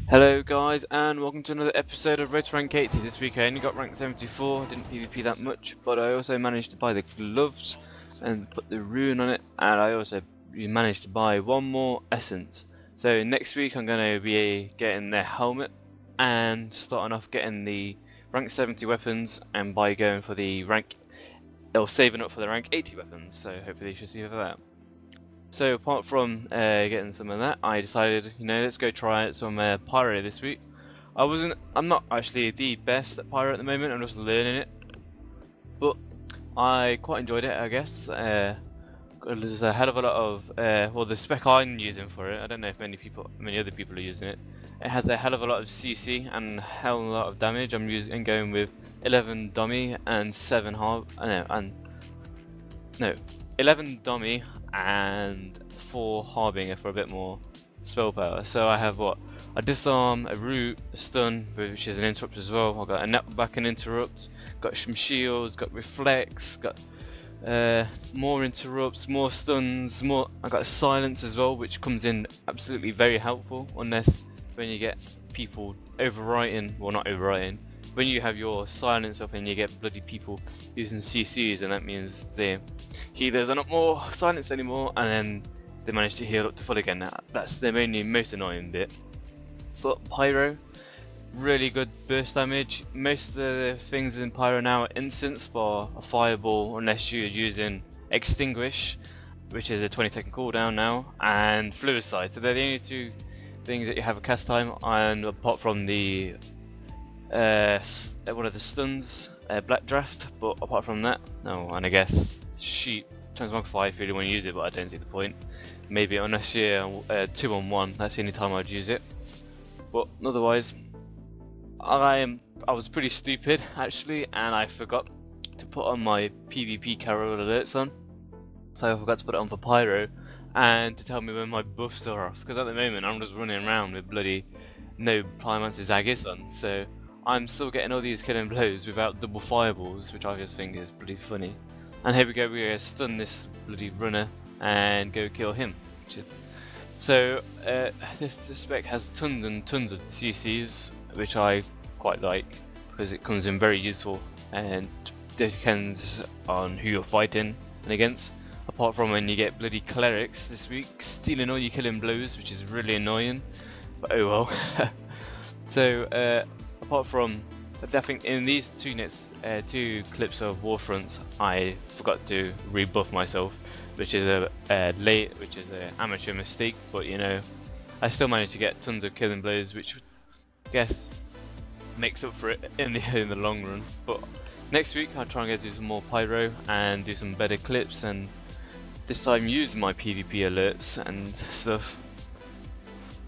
Hello guys, and welcome to another episode of Road to Rank 80. This week I only got rank 74, didn't PvP that much, but I also managed to buy the gloves and put the rune on it, and I also managed to buy one more essence. So next week I'm going to be getting the helmet and starting off getting the rank 70 weapons, and by going for the rank, or saving up for the rank 80 weapons, so hopefully you should see for that. So apart from getting some of that, I decided, let's go try out some Pyro this week. I'm not actually the best at Pyro at the moment, I'm just learning it. But I quite enjoyed it, I guess. There's a hell of a lot of, well, the spec I'm using for it, I don't know if many other people are using it. It has a hell of a lot of CC and a hell of a lot of damage. I'm going with 11 dummy and 11 dummy and 4 harbinger for a bit more spell power. So I have what? A disarm, a root, a stun, which is an interrupt as well. I've got a nap back and interrupt, got some shields, got reflex, got more interrupts, more stuns, I got a silence as well, which comes in absolutely very helpful, unless when you get people overwriting, well not overwriting, when you have your silence up and you get bloody people using CCs, and that means the healers are not more silenced anymore, and then they manage to heal up to full again. That's the most annoying bit. But Pyro, really good burst damage. Most of the things in Pyro now are instants for a fireball, unless you're using Extinguish, which is a 20-second cooldown now, and Fluicide. So they're the only two things that you have a cast time, and apart from the one of the stuns, Black Draft, but apart from that, no. And I guess Sheep, Transmogrify if you really want to use it, but I don't see the point. Maybe unless you're 2-on-1, that's the only time I'd use it. But otherwise, I was pretty stupid actually, and I forgot to put on my PvP carol alerts on. So I forgot to put it on for Pyro, and to tell me when my buffs are off, because at the moment I'm just running around with bloody no Pyromancer Zagis on, so I'm still getting all these killing blows without double fireballs, which I just think is pretty funny. And here we go, we're going to stun this bloody runner and go kill him. So this spec has tons and tons of CCs, which I quite like, because it comes in very useful and depends on who you're fighting and against. Apart from when you get bloody clerics this week stealing all your killing blows, which is really annoying, but oh well. So apart from, I think in these two clips of Warfronts, I forgot to rebuff myself, which is an amateur mistake. But I still managed to get tons of killing blows, which I guess makes up for it in the long run. But next week I'll try and do some more Pyro and do some better clips, and this time use my PvP alerts and stuff,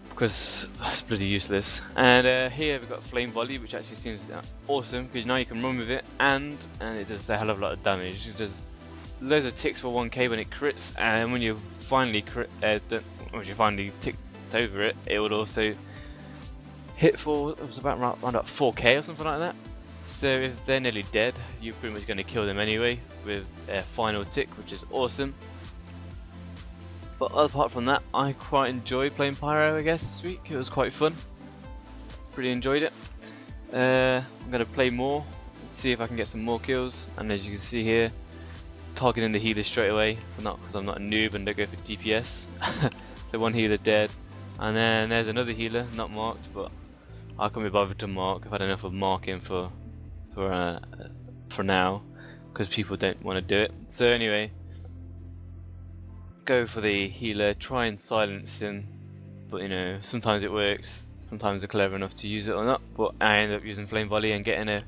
because it's bloody useless. And here we've got Flame Volley, which actually seems awesome, because now you can run with it, and it does a hell of a lot of damage. It does loads of ticks for 1k when it crits, and when you finally ticked over it, it would also hit for, it was about around 4k or something like that. So if they're nearly dead, you're pretty much going to kill them anyway with a final tick, which is awesome. But apart from that, I quite enjoyed playing Pyro, I guess, this week. It was quite fun. Pretty enjoyed it. I'm going to play more, see if I can get some more kills. And as you can see here, targeting the healer straight away, because I'm not a noob and don't go for DPS. So one healer dead. And then there's another healer, not marked, but I can't be bothered to mark. I've had enough of marking for now, because people don't want to do it. So anyway, go for the healer, try and silence him, but sometimes it works, sometimes they're clever enough to use it or not, but I end up using Flame Volley and getting a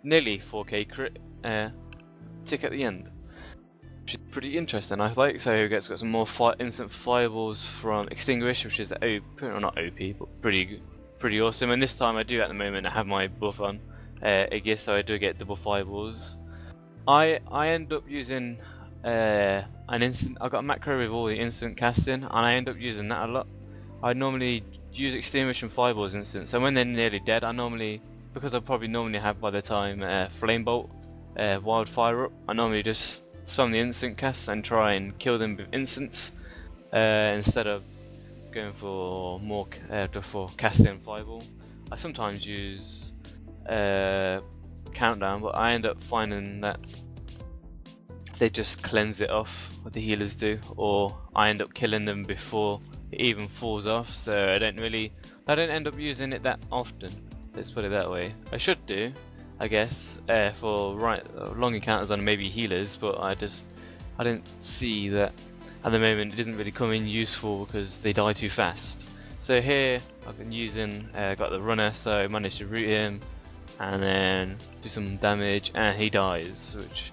nearly 4k crit tick at the end, which is pretty interesting, I like. So got some more instant fireballs from Extinguish, which is not OP, but pretty awesome. And this time I do, at the moment, I have my buff on Aegis, so I do get double fireballs. I end up using an instant. I got a macro with all the instant casting, and I end up using that a lot. I normally use Extinguish and Fireballs instant, so when they're nearly dead, I normally, because I probably normally have by the time Flame Bolt, Wildfire up, I normally just spam the instant cast and try and kill them with instants, instead of going for more for casting fireball. I sometimes use countdown, but I end up finding that they just cleanse it off, what the healers do, or I end up killing them before it even falls off, so I don't end up using it that often. Let's put it that way. I should do, I guess, for long encounters on maybe healers, but I didn't see that at the moment. It didn't really come in useful because they die too fast. So here I've been using, got the runner, so I managed to root him and then do some damage, and he dies, which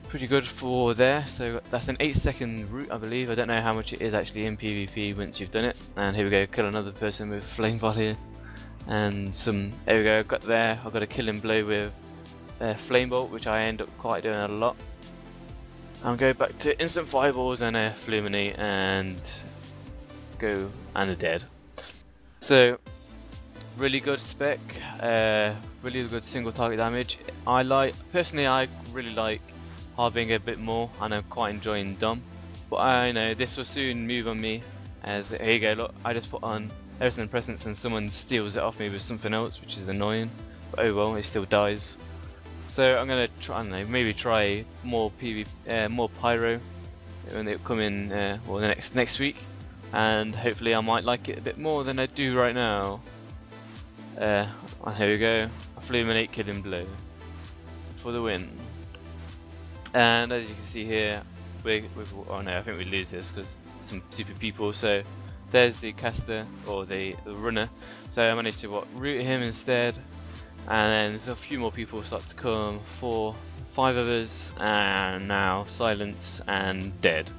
pretty good for there. So that's an 8-second route, I believe. I don't know how much it is actually in PvP once you've done it. And here we go, kill another person with flame volley, and there we go, got there. I've got a killing blow with flame bolt, which I end up quite doing a lot. I'll go back to instant fireballs and fulminate and go, and they're dead. So really good spec, really good single target damage. Personally I really like Harbinger a bit more, and I'm quite enjoying Dom, but I know this will soon move on me. As here you go, look, I just put on Everything Presence and someone steals it off me with something else, which is annoying, but oh well, it still dies. So I'm gonna try, I don't know, maybe try more more Pyro when they come in, well, the next week, and hopefully I might like it a bit more than I do right now. And here we go, a fulminate killing blow for the win. And as you can see here, oh no, I think we lose this because some stupid people. So there's the caster, or the runner. So I managed to root him instead, and then there's a few more people start to come, 4, 5 others, and now silence and dead.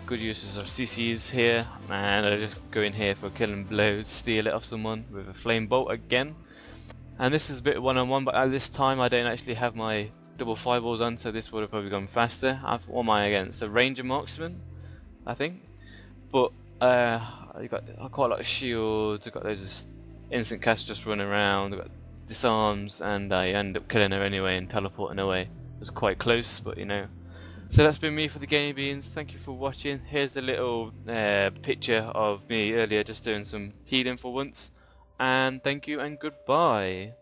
Good uses of CCs here, and I just go in here for a kill and blow, steal it off someone with a flame bolt again. And this is a bit one-on-one, but at this time I don't actually have my double fireballs on, so this would have probably gone faster. What am I against? A ranger marksman, I think. But I got quite a lot of shields. I got those instant cast just running around. I got disarms, and I end up killing her anyway and teleporting away. It was quite close, but you know. So that's been me for the Gaming Beans. Thank you for watching. Here's the little picture of me earlier, just doing some healing for once. And thank you and goodbye.